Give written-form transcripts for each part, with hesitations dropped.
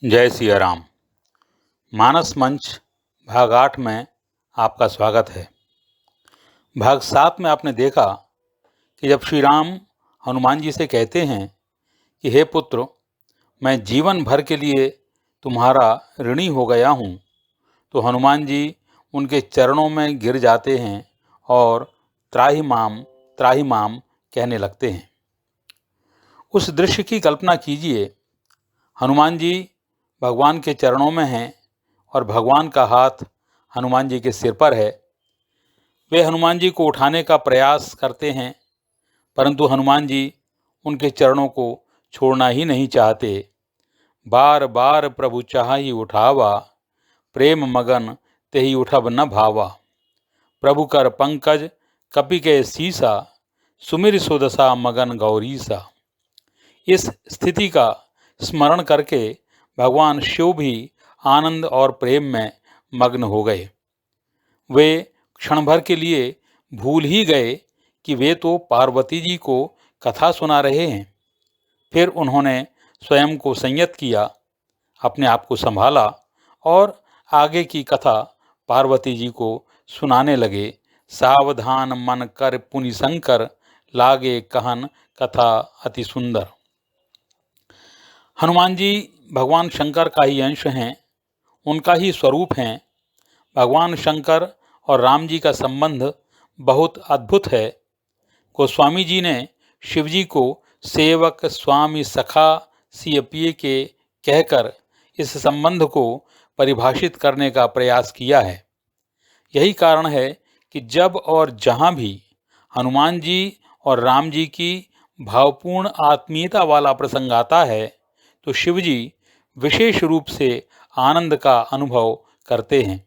जय सिया राम। मानस मंच भाग 8 में आपका स्वागत है। भाग 7 में आपने देखा कि जब श्री राम हनुमान जी से कहते हैं कि हे पुत्र, मैं जीवन भर के लिए तुम्हारा ऋणी हो गया हूँ, तो हनुमान जी उनके चरणों में गिर जाते हैं और त्राहि माम कहने लगते हैं। उस दृश्य की कल्पना कीजिए। हनुमान जी भगवान के चरणों में हैं और भगवान का हाथ हनुमान जी के सिर पर है। वे हनुमान जी को उठाने का प्रयास करते हैं, परंतु हनुमान जी उनके चरणों को छोड़ना ही नहीं चाहते। बार बार प्रभु चाहि उठावा, प्रेम मगन तेहि उठब न भावा। प्रभु कर पंकज कपि के सीसा, सुमिर सुदशा मगन गौरीसा। इस स्थिति का स्मरण करके भगवान शिव भी आनंद और प्रेम में मग्न हो गए। वे क्षण भर के लिए भूल ही गए कि वे तो पार्वती जी को कथा सुना रहे हैं। फिर उन्होंने स्वयं को संयत किया, अपने आप को संभाला और आगे की कथा पार्वती जी को सुनाने लगे। सावधान मन कर पुनि शंकर, लागे कहन कथा अति सुंदर। हनुमान जी भगवान शंकर का ही अंश हैं, उनका ही स्वरूप हैं। भगवान शंकर और राम जी का संबंध बहुत अद्भुत है। गोस्वामी जी ने शिव जी को सेवक स्वामी सखा सिय पिय के कहकर इस संबंध को परिभाषित करने का प्रयास किया है। यही कारण है कि जब और जहाँ भी हनुमान जी और राम जी की भावपूर्ण आत्मीयता वाला प्रसंग आता है, तो शिव जी विशेष रूप से आनंद का अनुभव करते हैं।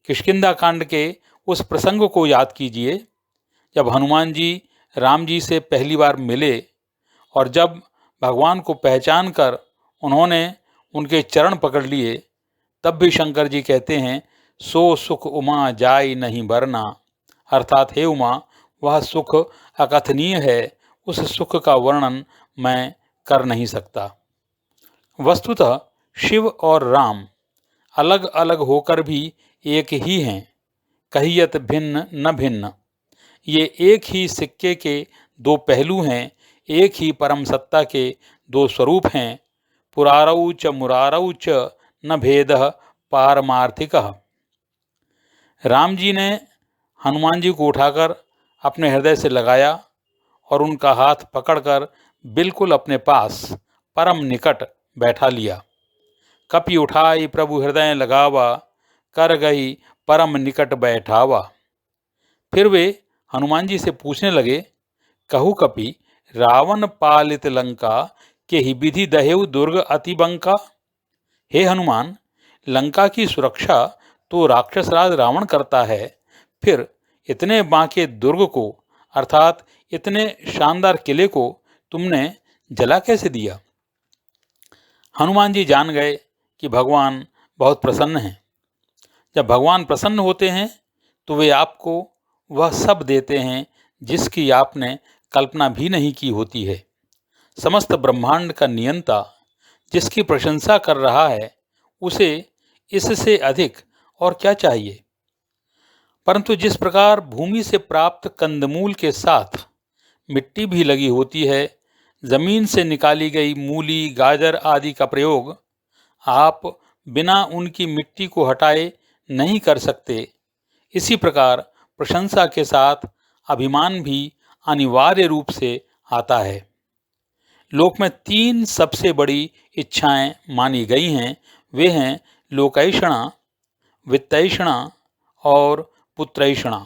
किष्किंधा कांड के उस प्रसंग को याद कीजिए, जब हनुमान जी राम जी से पहली बार मिले और जब भगवान को पहचान कर उन्होंने उनके चरण पकड़ लिए, तब भी शंकर जी कहते हैं, सो सुख उमा जाई नहीं बरना। अर्थात हे उमा, वह सुख अकथनीय है, उस सुख का वर्णन मैं कर नहीं सकता। वस्तुतः शिव और राम अलग अलग होकर भी एक ही हैं। कहियत भिन्न न भिन्न। ये एक ही सिक्के के दो पहलू हैं, एक ही परम सत्ता के दो स्वरूप हैं। पुरारौ च मुरारौ च न भेदः पारमार्थिकः। राम जी ने हनुमान जी को उठाकर अपने हृदय से लगाया और उनका हाथ पकड़कर बिल्कुल अपने पास परम निकट बैठा लिया। कपि उठाई प्रभु हृदय लगावा, कर गई परम निकट बैठावा। फिर वे हनुमान जी से पूछने लगे, कहु कपि रावण पालित लंका, के ही विधि दहेउ दुर्ग अति बंका। हे हनुमान, लंका की सुरक्षा तो राक्षसराज रावण करता है, फिर इतने बांके दुर्ग को अर्थात इतने शानदार किले को तुमने जला कैसे दिया। हनुमान जी जान गए कि भगवान बहुत प्रसन्न हैं। जब भगवान प्रसन्न होते हैं तो वे आपको वह सब देते हैं जिसकी आपने कल्पना भी नहीं की होती है। समस्त ब्रह्मांड का नियंता जिसकी प्रशंसा कर रहा है, उसे इससे अधिक और क्या चाहिए। परंतु जिस प्रकार भूमि से प्राप्त कंदमूल के साथ मिट्टी भी लगी होती है, जमीन से निकाली गई मूली गाजर आदि का प्रयोग आप बिना उनकी मिट्टी को हटाए नहीं कर सकते, इसी प्रकार प्रशंसा के साथ अभिमान भी अनिवार्य रूप से आता है। लोक में 3 सबसे बड़ी इच्छाएं मानी गई हैं। वे हैं लोकैषणा, वित्तैषणा और पुत्रैषणा।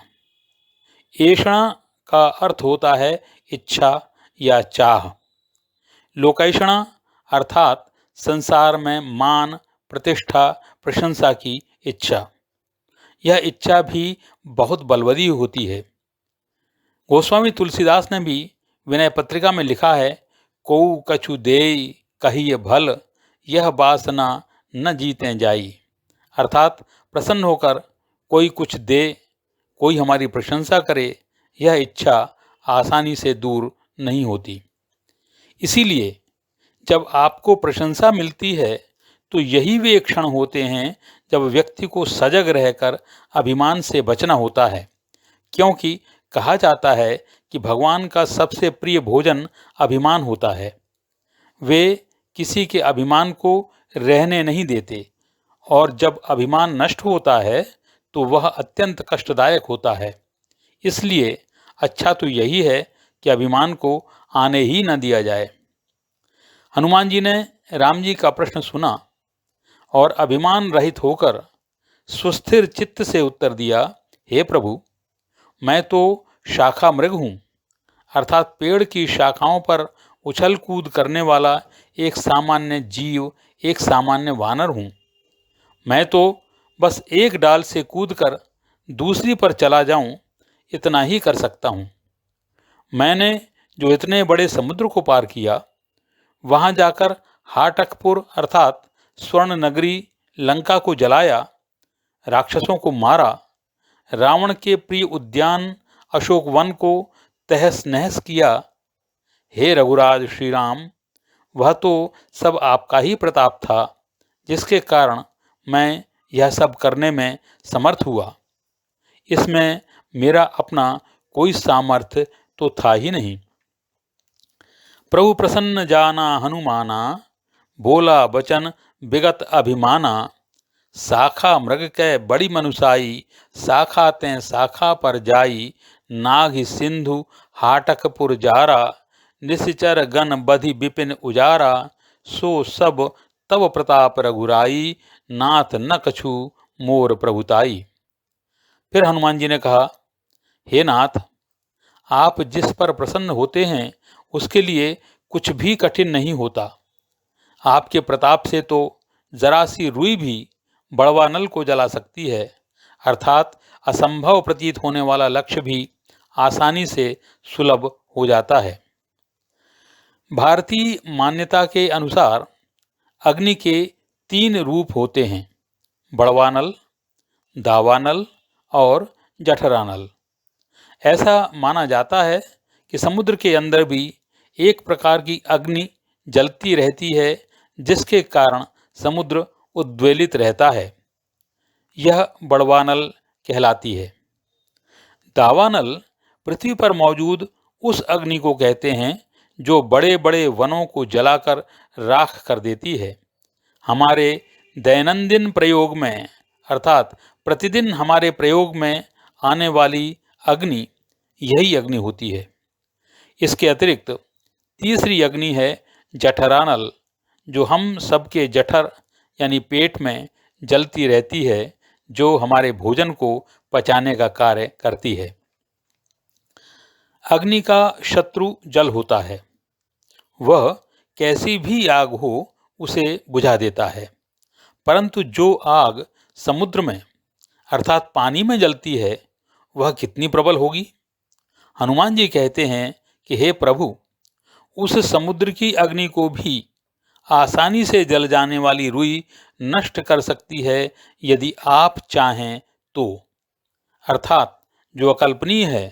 ऐषणा का अर्थ होता है इच्छा या चाह। लोकैषणा अर्थात संसार में मान प्रतिष्ठा प्रशंसा की इच्छा। यह इच्छा भी बहुत बलवती होती है। गोस्वामी तुलसीदास ने भी विनय पत्रिका में लिखा है, कोउ कछु देई कहिए भल, यह वासना न जीते जाई। अर्थात प्रसन्न होकर कोई कुछ दे, कोई हमारी प्रशंसा करे, यह इच्छा आसानी से दूर नहीं होती। इसीलिए जब आपको प्रशंसा मिलती है तो यही वे क्षण होते हैं जब व्यक्ति को सजग रहकर अभिमान से बचना होता है, क्योंकि कहा जाता है कि भगवान का सबसे प्रिय भोजन अभिमान होता है। वे किसी के अभिमान को रहने नहीं देते, और जब अभिमान नष्ट होता है तो वह अत्यंत कष्टदायक होता है। इसलिए अच्छा तो यही है कि अभिमान को आने ही न दिया जाए। हनुमान जी ने राम जी का प्रश्न सुना और अभिमान रहित होकर सुस्थिर चित्त से उत्तर दिया, हे प्रभु, मैं तो शाखा मृग हूँ, अर्थात पेड़ की शाखाओं पर उछल कूद करने वाला एक सामान्य जीव, एक सामान्य वानर हूँ। मैं तो बस एक डाल से कूदकर दूसरी पर चला जाऊं, इतना ही कर सकता हूँ। मैंने जो इतने बड़े समुद्र को पार किया, वहां जाकर हाटकपुर अर्थात स्वर्ण नगरी लंका को जलाया, राक्षसों को मारा, रावण के प्रिय उद्यान अशोक वन को तहस नहस किया। हे रघुराज श्री राम, वह तो सब आपका ही प्रताप था, जिसके कारण मैं यह सब करने में समर्थ हुआ। इसमें मेरा अपना कोई सामर्थ्य तो था ही नहीं। प्रभु प्रसन्न जाना हनुमाना, बोला बचन विगत अभिमाना। शाखा मृग कै बड़ी मनुसाई, शाखा तें शाखा पर जाई। नाग सिंधु हाटकपुर जारा, निश्चर गण बधि विपिन उजारा। सो सब तब प्रताप रघुराई, नाथ न कछु मोर प्रभुताई। फिर हनुमान जी ने कहा, हे नाथ, आप जिस पर प्रसन्न होते हैं उसके लिए कुछ भी कठिन नहीं होता। आपके प्रताप से तो जरा सी रुई भी बड़वा नल को जला सकती है, अर्थात असंभव प्रतीत होने वाला लक्ष्य भी आसानी से सुलभ हो जाता है। भारतीय मान्यता के अनुसार अग्नि के 3 रूप होते हैं, बड़वानल, दावानल और जठरानल। ऐसा माना जाता है कि समुद्र के अंदर भी एक प्रकार की अग्नि जलती रहती है, जिसके कारण समुद्र उद्वेलित रहता है। यह बड़वानल कहलाती है। दावानल पृथ्वी पर मौजूद उस अग्नि को कहते हैं जो बड़े बड़े वनों को जलाकर राख कर देती है। हमारे दैनंदिन प्रयोग में अर्थात प्रतिदिन हमारे प्रयोग में आने वाली अग्नि यही अग्नि होती है। इसके अतिरिक्त तीसरी अग्नि है जठरानल, जो हम सबके जठर यानी पेट में जलती रहती है, जो हमारे भोजन को पचाने का कार्य करती है। अग्नि का शत्रु जल होता है। वह कैसी भी आग हो उसे बुझा देता है, परंतु जो आग समुद्र में अर्थात पानी में जलती है वह कितनी प्रबल होगी। हनुमान जी कहते हैं कि हे प्रभु, उस समुद्र की अग्नि को भी आसानी से जल जाने वाली रुई नष्ट कर सकती है यदि आप चाहें तो। अर्थात जो अकल्पनीय है,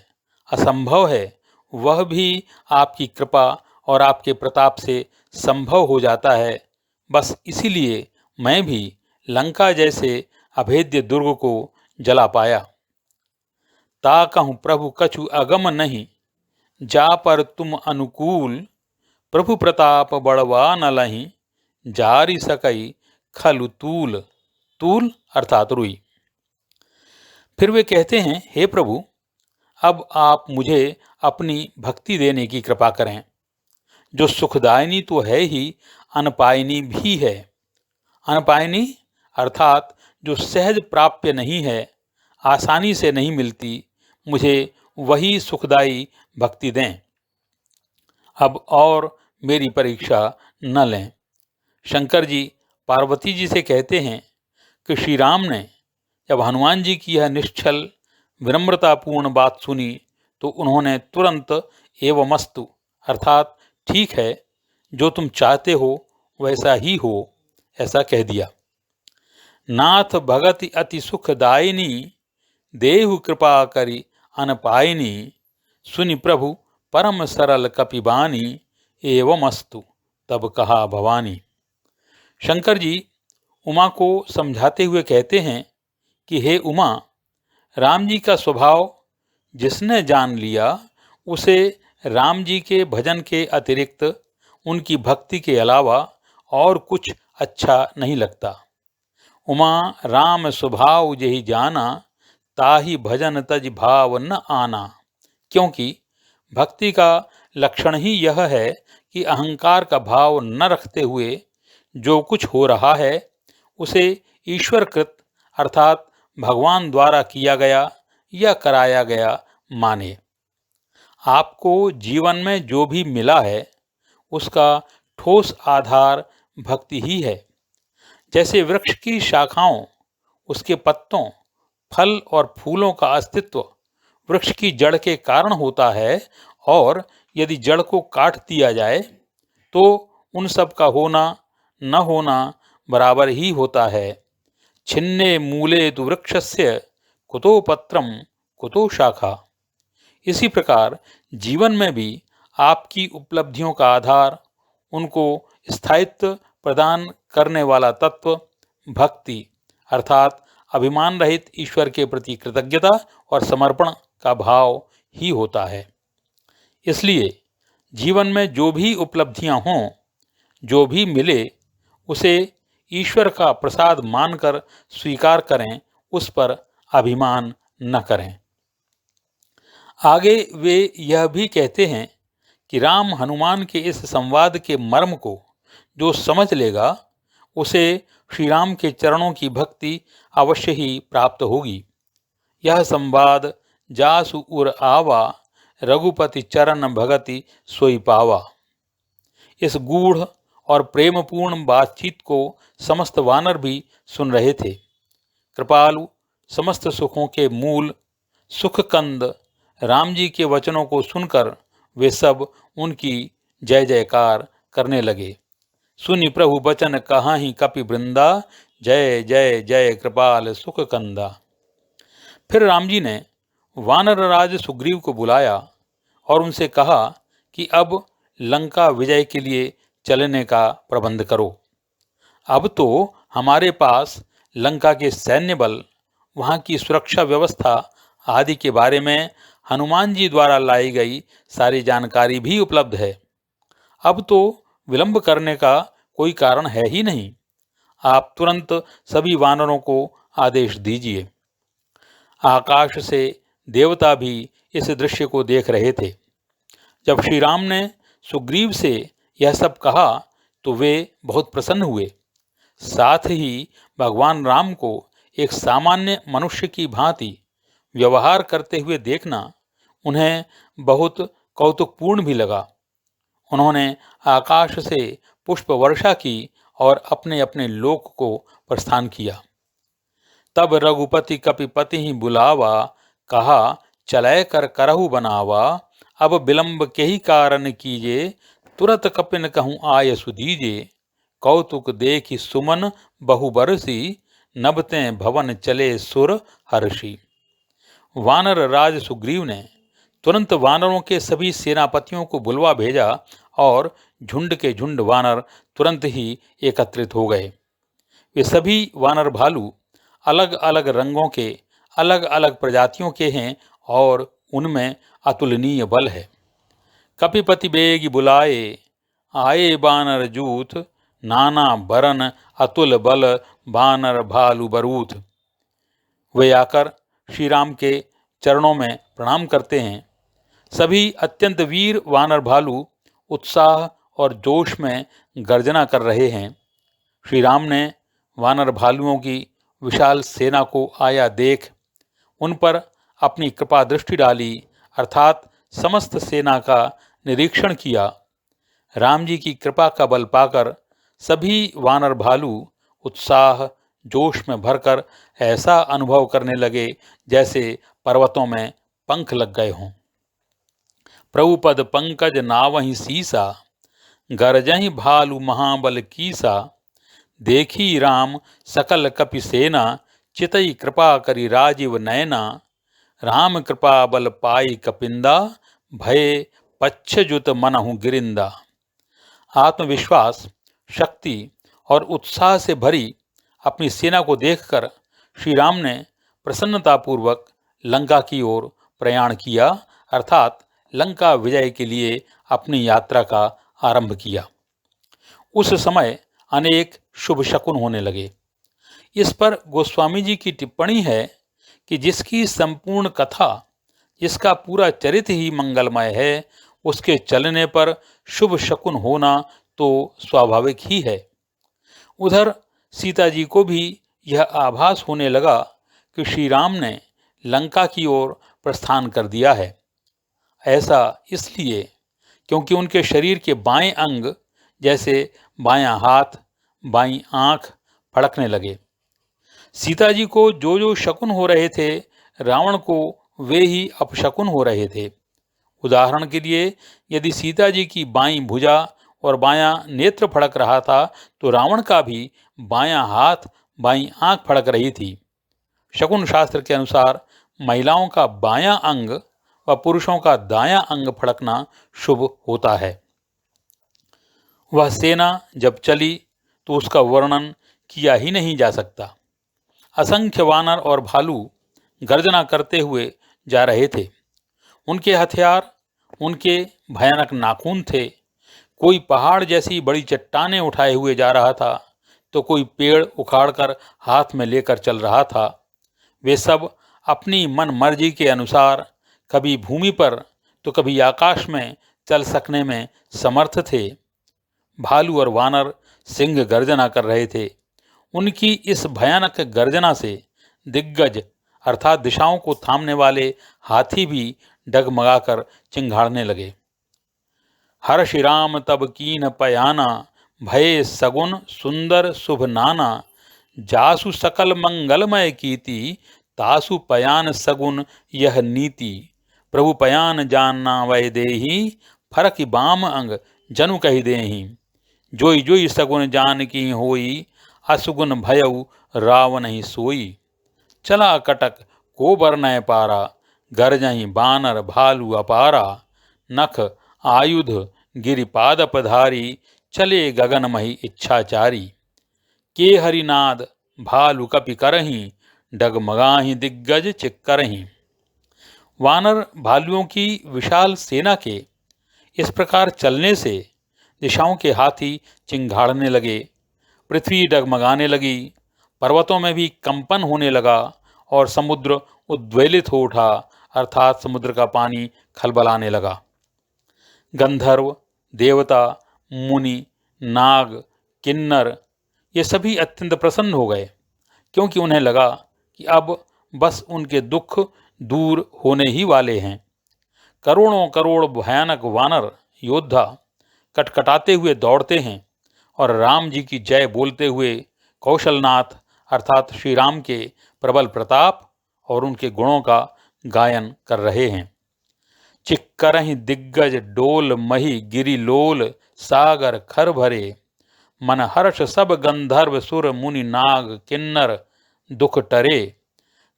असंभव है, वह भी आपकी कृपा और आपके प्रताप से संभव हो जाता है। बस इसीलिए मैं भी लंका जैसे अभेद्य दुर्ग को जला पाया। ताकहु प्रभु कछु अगम नहीं, जा पर तुम अनुकूल। प्रभु प्रताप बड़वा न लही, जारी सकई खलु तूल। तूल अर्थात रुई। फिर वे कहते हैं, हे प्रभु, अब आप मुझे अपनी भक्ति देने की कृपा करें, जो सुखदायिनी तो है ही, अनपायिनी भी है। अनपायिनी अर्थात जो सहज प्राप्य नहीं है, आसानी से नहीं मिलती, मुझे वही सुखदायी भक्ति दें। अब और मेरी परीक्षा न लें। शंकर जी पार्वती जी से कहते हैं कि श्री राम ने जब हनुमान जी की यह निश्चल विनम्रतापूर्ण बात सुनी तो उन्होंने तुरंत एवमस्तु अर्थात ठीक है, जो तुम चाहते हो वैसा ही हो, ऐसा कह दिया। नाथ भगति अति सुखदायिनी, देहु कृपा करी अनपायिनी। सुनि प्रभु परम सरल कपिबानी, एवमस्तु तब कहा भवानी। शंकर जी उमा को समझाते हुए कहते हैं कि हे उमा, राम जी का स्वभाव जिसने जान लिया उसे राम जी के भजन के अतिरिक्त उनकी भक्ति के अलावा और कुछ अच्छा नहीं लगता। उमा राम स्वभाव यही जाना, ताहि भजन तज भाव न आना। क्योंकि भक्ति का लक्षण ही यह है कि अहंकार का भाव न रखते हुए जो कुछ हो रहा है उसे ईश्वरकृत अर्थात भगवान द्वारा किया गया या कराया गया माने। आपको जीवन में जो भी मिला है उसका ठोस आधार भक्ति ही है। जैसे वृक्ष की शाखाओं, उसके पत्तों, फल और फूलों का अस्तित्व वृक्ष की जड़ के कारण होता है, और यदि जड़ को काट दिया जाए तो उन सब का होना न होना बराबर ही होता है। छिन्ने मूले तु वृक्षस्य कुतो पत्रम कुतो शाखा। इसी प्रकार जीवन में भी आपकी उपलब्धियों का आधार, उनको स्थायित्व प्रदान करने वाला तत्व भक्ति अर्थात अभिमान रहित ईश्वर के प्रति कृतज्ञता और समर्पण का भाव ही होता है। इसलिए जीवन में जो भी उपलब्धियां हों, जो भी मिले, उसे ईश्वर का प्रसाद मानकर स्वीकार करें, उस पर अभिमान न करें। आगे वे यह भी कहते हैं कि राम हनुमान के इस संवाद के मर्म को जो समझ लेगा उसे श्री राम के चरणों की भक्ति अवश्य ही प्राप्त होगी। यह संवाद जासु उर आवा, रघुपति चरण भगति सोई पावा। इस गूढ़ और प्रेमपूर्ण बातचीत को समस्त वानर भी सुन रहे थे। कृपालु, समस्त सुखों के मूल सुखकंद राम जी के वचनों को सुनकर वे सब उनकी जय जयकार करने लगे। सुनि प्रभु बचन कहाहि कपि वृंदा, जय जय जय कृपाल सुख कंदा। फिर राम जी ने वानर राज सुग्रीव को बुलाया और उनसे कहा कि अब लंका विजय के लिए चलने का प्रबंध करो। अब तो हमारे पास लंका के सैन्य बल, वहाँ की सुरक्षा व्यवस्था आदि के बारे में हनुमान जी द्वारा लाई गई सारी जानकारी भी उपलब्ध है। अब तो विलंब करने का कोई कारण है ही नहीं। आप तुरंत सभी वानरों को आदेश दीजिए। आकाश से देवता भी इस दृश्य को देख रहे थे। जब श्री राम ने सुग्रीव से यह सब कहा तो वे बहुत प्रसन्न हुए। साथ ही भगवान राम को एक सामान्य मनुष्य की भांति व्यवहार करते हुए देखना उन्हें बहुत कौतुकपूर्ण भी लगा। उन्होंने आकाश से पुष्प वर्षा की और अपने अपने लोक को प्रस्थान किया। तब रघुपति कपिपति ही बुलावा, कहा चलै कर करहु बनावा। अब विलंब के ही कारण कीजे, तुरत कपिन कहूँ आय सुदीजे। कौतुक देखि सुमन बहु बरसी, नभते भवन चले सुर हर्षि। वानर राज सुग्रीव ने तुरंत वानरों के सभी सेनापतियों को बुलवा भेजा और झुंड के झुंड वानर तुरंत ही एकत्रित हो गए। वे सभी वानर भालू अलग अलग रंगों के, अलग अलग प्रजातियों के हैं और उनमें अतुलनीय बल है। कपिपति बेग बुलाए, आए बानर जूथ, नाना बरन अतुल बल, बानर भालू बरूथ। वे आकर श्री राम के चरणों में प्रणाम करते हैं। सभी अत्यंत वीर वानर भालू उत्साह और जोश में गर्जना कर रहे हैं। श्री राम ने वानर भालुओं की विशाल सेना को आया देख उन पर अपनी कृपा दृष्टि डाली, अर्थात समस्त सेना का निरीक्षण किया। राम जी की कृपा का बल पाकर सभी वानर भालू उत्साह जोश में भरकर ऐसा अनुभव करने लगे जैसे पर्वतों में पंख लग गए हों। प्रभुपद पंकज नावहि सीसा, गरजहि भालू महाबल कीसा। देखी राम सकल कपि सेना, चितई कृपा करि राजीव नयना। राम कृपा बल पाई कपिंदा, भय पच्छजुत मनहु गिरिंदा। आत्मविश्वास, शक्ति और उत्साह से भरी अपनी सेना को देखकर श्री राम ने प्रसन्नतापूर्वक लंका की ओर प्रयाण किया, अर्थात लंका विजय के लिए अपनी यात्रा का आरंभ किया। उस समय अनेक शुभ शकुन होने लगे। इस पर गोस्वामी जी की टिप्पणी है कि जिसकी संपूर्ण कथा, जिसका पूरा चरित्र ही मंगलमय है, उसके चलने पर शुभ शकुन होना तो स्वाभाविक ही है। उधर सीता जी को भी यह आभास होने लगा कि श्री राम ने लंका की ओर प्रस्थान कर दिया है। ऐसा इसलिए क्योंकि उनके शरीर के बाएं अंग जैसे बायां हाथ, बाईं आंख फड़कने लगे। सीता जी को जो जो शकुन हो रहे थे, रावण को वे ही अपशकुन हो रहे थे। उदाहरण के लिए, यदि सीता जी की बाईं भुजा और बायां नेत्र फड़क रहा था, तो रावण का भी बायां हाथ, बाईं आंख फड़क रही थी। शकुन शास्त्र के अनुसार महिलाओं का बायां अंग व पुरुषों का दायां अंग फड़कना शुभ होता है। वह सेना जब चली तो उसका वर्णन किया ही नहीं जा सकता। असंख्य वानर और भालू गर्जना करते हुए जा रहे थे। उनके हथियार, उनके भयानक नाखून थे। कोई पहाड़ जैसी बड़ी चट्टानें उठाए हुए जा रहा था, तो कोई पेड़ उखाड़कर हाथ में लेकर चल रहा था। वे सब अपनी मन मर्जी के अनुसार कभी भूमि पर तो कभी आकाश में चल सकने में समर्थ थे। भालू और वानर सिंह गर्जना कर रहे थे। उनकी इस भयानक गर्जना से दिग्गज अर्थात दिशाओं को थामने वाले हाथी भी डगमगाकर चिंघाड़ने लगे। हर्ष राम तब कीन पयाना, भय सगुन सुंदर शुभ नाना, जासु सकल मंगलमय कीति, तासु पयान सगुन यह नीति, प्रभु पयान जानना वै देही, फरक बाम अंग जनु कहि देही, जोई जोई सगुन जान की होई, असुगुन भयउ रावण ही सोई, चला कटक को बरनय पारा, गरजहि बानर भालू अपारा, नख आयुध गिरिपाद पधारी, चले गगनमहि इच्छाचारी, के हरिनाद भालू कपि करही, डगमगाही दिग्गज चिक्करही। वानर भालुओं की विशाल सेना के इस प्रकार चलने से दिशाओं के हाथी चिंघाड़ने लगे, पृथ्वी डगमगाने लगी, पर्वतों में भी कंपन होने लगा और समुद्र उद्वेलित हो उठा, अर्थात समुद्र का पानी खलबलाने लगा। गंधर्व, देवता, मुनि, नाग, किन्नर ये सभी अत्यंत प्रसन्न हो गए, क्योंकि उन्हें लगा कि अब बस उनके दुख दूर होने ही वाले हैं। करोड़ों करोड़ भयानक वानर योद्धा कटकटाते हुए दौड़ते हैं और राम जी की जय बोलते हुए कौशलनाथ अर्थात श्री राम के प्रबल प्रताप और उनके गुणों का गायन कर रहे हैं। चिक्करहि दिग्गज डोल मही गिरि लोल, सागर खर भरे, मन हर्ष सब गंधर्व सुर मुनि नाग किन्नर दुख टरे,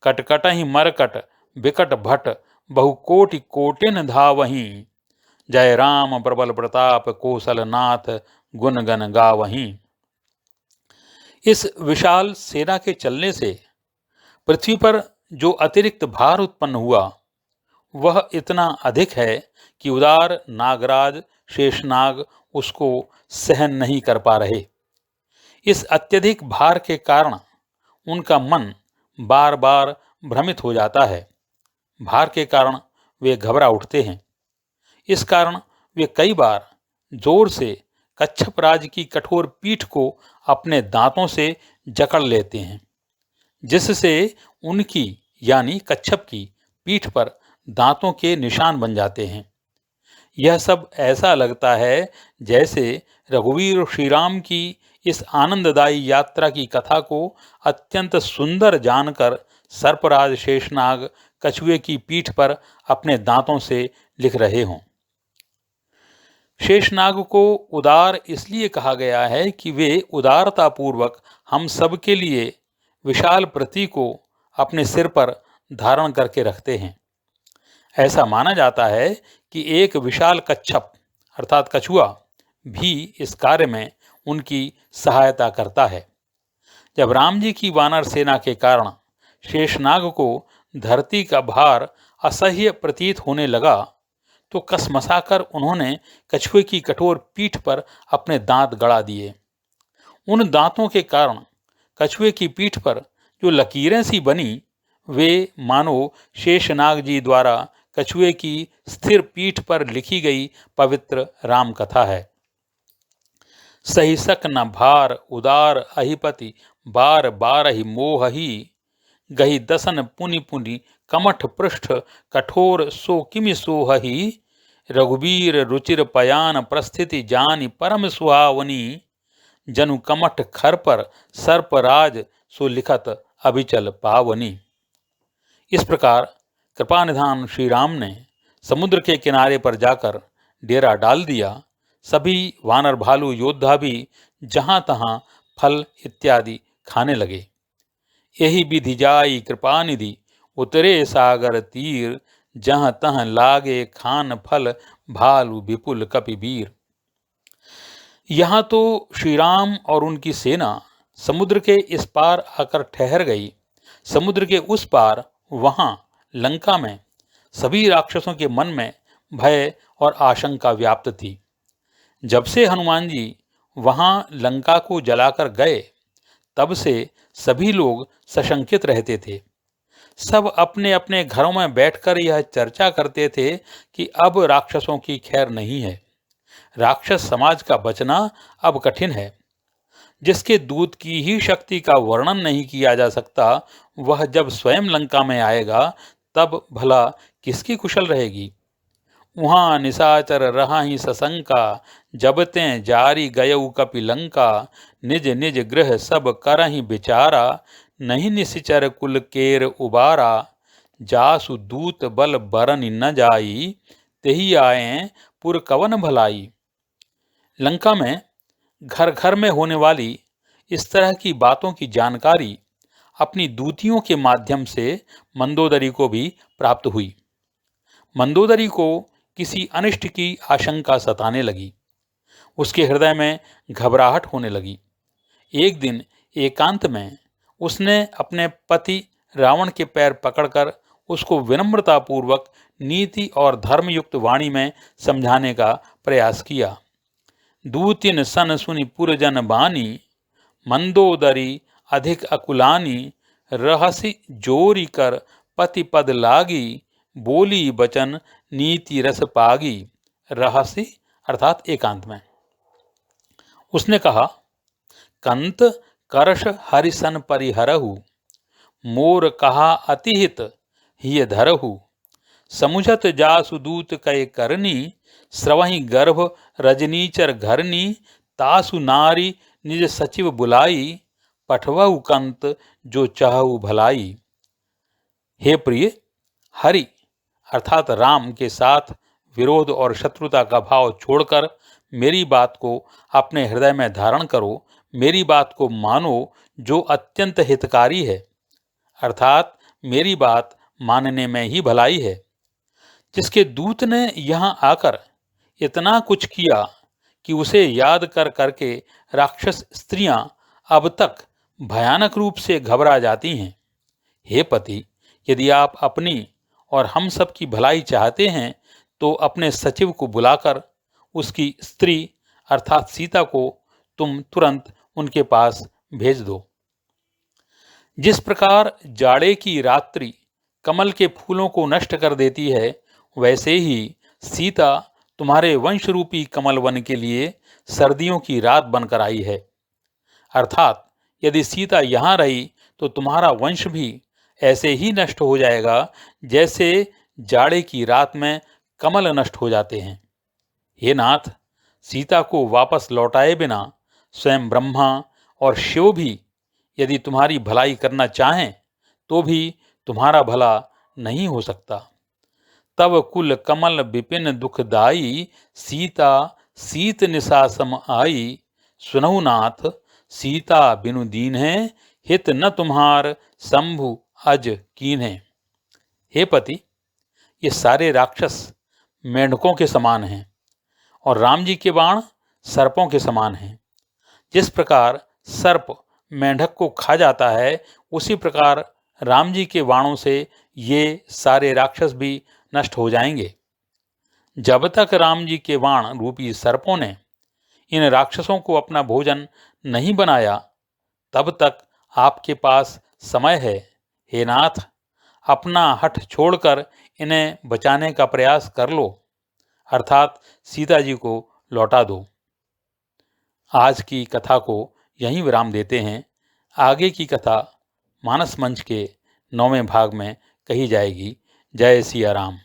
कटकटहि मरकट बिकट भट, बहु कोटि कोटिन धावहीं, जय राम प्रबल प्रताप कौशलनाथ गुण गन गावहीं। इस विशाल सेना के चलने से पृथ्वी पर जो अतिरिक्त भार उत्पन्न हुआ वह इतना अधिक है कि उदार नागराज शेषनाग उसको सहन नहीं कर पा रहे। इस अत्यधिक भार के कारण उनका मन बार बार भ्रमित हो जाता है। भार के कारण वे घबरा उठते हैं। इस कारण वे कई बार जोर से कच्छप राज की कठोर पीठ को अपने दांतों से जकड़ लेते हैं, जिससे उनकी यानी कच्छप की पीठ पर दांतों के निशान बन जाते हैं। यह सब ऐसा लगता है जैसे रघुवीर श्री राम की इस आनंददायी यात्रा की कथा को अत्यंत सुंदर जानकर सर्पराज शेषनाग कछुए की पीठ पर अपने दांतों से लिख रहे हों। शेषनाग को उदार इसलिए कहा गया है कि वे उदारतापूर्वक हम सब के लिए विशाल पृथ्वी को अपने सिर पर धारण करके रखते हैं। ऐसा माना जाता है कि एक विशाल कच्छप अर्थात कछुआ भी इस कार्य में उनकी सहायता करता है। जब राम जी की वानर सेना के कारण शेषनाग को धरती का भार असह्य प्रतीत होने लगा तो कसमसाकर उन्होंने कछुए की कठोर पीठ पर अपने दांत गड़ा दिए। उन दांतों के कारण कछुए की पीठ पर जो लकीरें सी बनी वे मानो शेषनाग जी द्वारा कछुए की स्थिर पीठ पर लिखी गई पवित्र राम कथा है। सही सक न भार उदार अहिपति बार बार ही मोह ही गही दसन पुनि पुनि कमठ पृष्ठ कठोर सो किमि सोहही रघुबीर रुचिर पयान प्रस्थिति जानि परम सुहावनी जनु कमठ खर पर सर्पराज सो लिखत अभिचल पावनी। इस प्रकार कृपानिधान श्री राम ने समुद्र के किनारे पर जाकर डेरा डाल दिया। सभी वानर भालू योद्धा भी जहां तहां फल इत्यादि खाने लगे। यही विधि जाई कृपानिधि उतरे सागर तीर जहां तहां लागे खान फल भालू विपुल कपिवीर। यहाँ तो श्री राम और उनकी सेना समुद्र के इस पार आकर ठहर गई। समुद्र के उस पार वहां लंका में सभी राक्षसों के मन में भय और आशंका व्याप्त थी। जब से हनुमान जी वहां लंका को जलाकर गए तब से सभी लोग सशंकित रहते थे। सब अपने अपने घरों में बैठकर यह चर्चा करते थे कि अब राक्षसों की खैर नहीं है। राक्षस समाज का बचना अब कठिन है। जिसके दूत की ही शक्ति का वर्णन नहीं किया जा सकता वह जब स्वयं लंका में आएगा तब भला किसकी कुशल रहेगी। वहाँ निशाचर रहा ही सशंका जबतें जारी गयऊ कपि लंका निज निज गृह सब करहि बिचारा नहीं निशिचर कुल केर उबारा जासु दूत बल बरन न जाई तेही आए पुर कवन भलाई। लंका में घर घर में होने वाली इस तरह की बातों की जानकारी अपनी दूतियों के माध्यम से मंदोदरी को भी प्राप्त हुई। मंदोदरी को किसी अनिष्ट की आशंका सताने लगी। उसके हृदय में घबराहट होने लगी। एक दिन एकांत में उसने अपने पति रावण के पैर पकड़कर उसको विनम्रतापूर्वक नीति और धर्मयुक्त वाणी में समझाने का प्रयास किया। दूतिन सन सुनि पुरजन बानी मंदोदरी अधिक अकुलानी रहसी जोरी कर पति पद लागी बोली बचन नीति रस पागी। रहसी अर्थात एकांत में उसने कहा, कंत करश हरिसन परिहरहु मोर कहा अतिहित हिय धरहु समुझत जासु दूत कय करनी स्रवहि गर्भ रजनीचर घरनी तासु नारी निज सचिव बुलाई पठवहु कंत जो चाहु भलाई। हे प्रिय, हरि अर्थात राम के साथ विरोध और शत्रुता का भाव छोड़कर मेरी बात को अपने हृदय में धारण करो। मेरी बात को मानो जो अत्यंत हितकारी है, अर्थात मेरी बात मानने में ही भलाई है। जिसके दूत ने यहाँ आकर इतना कुछ किया कि उसे याद कर करके राक्षस स्त्रियां अब तक भयानक रूप से घबरा जाती हैं। हे पति, यदि आप अपनी और हम सब की भलाई चाहते हैं तो अपने सचिव को बुलाकर उसकी स्त्री अर्थात सीता को तुम तुरंत उनके पास भेज दो। जिस प्रकार जाड़े की रात्रि कमल के फूलों को नष्ट कर देती है, वैसे ही सीता तुम्हारे वंश रूपी कमल वन के लिए सर्दियों की रात बनकर आई है। अर्थात यदि सीता यहाँ रही तो तुम्हारा वंश भी ऐसे ही नष्ट हो जाएगा जैसे जाड़े की रात में कमल नष्ट हो जाते हैं। हे नाथ, सीता को वापस लौटाए बिना स्वयं ब्रह्मा और शिव भी यदि तुम्हारी भलाई करना चाहें तो भी तुम्हारा भला नहीं हो सकता। तब कुल कमल विपिन दुखदाई सीता सीत निशासम आई सुनहु नाथ सीता बिनु दीन है हित न तुम्हार शंभु अज कीन्हे। हे पति, ये सारे राक्षस मेंढकों के समान हैं और राम जी के बाण सर्पों के समान हैं। जिस प्रकार सर्प मेंढक को खा जाता है, उसी प्रकार राम जी के बाणों से ये सारे राक्षस भी नष्ट हो जाएंगे। जब तक राम जी के बाण रूपी सर्पों ने इन राक्षसों को अपना भोजन नहीं बनाया, तब तक आपके पास समय है। हे नाथ, अपना हठ छोड़कर इन्हें बचाने का प्रयास कर लो, अर्थात सीता जी को लौटा दो। आज की कथा को यहीं विराम देते हैं। आगे की कथा मानस मंच के 9वें भाग में कही जाएगी। जय सिया राम।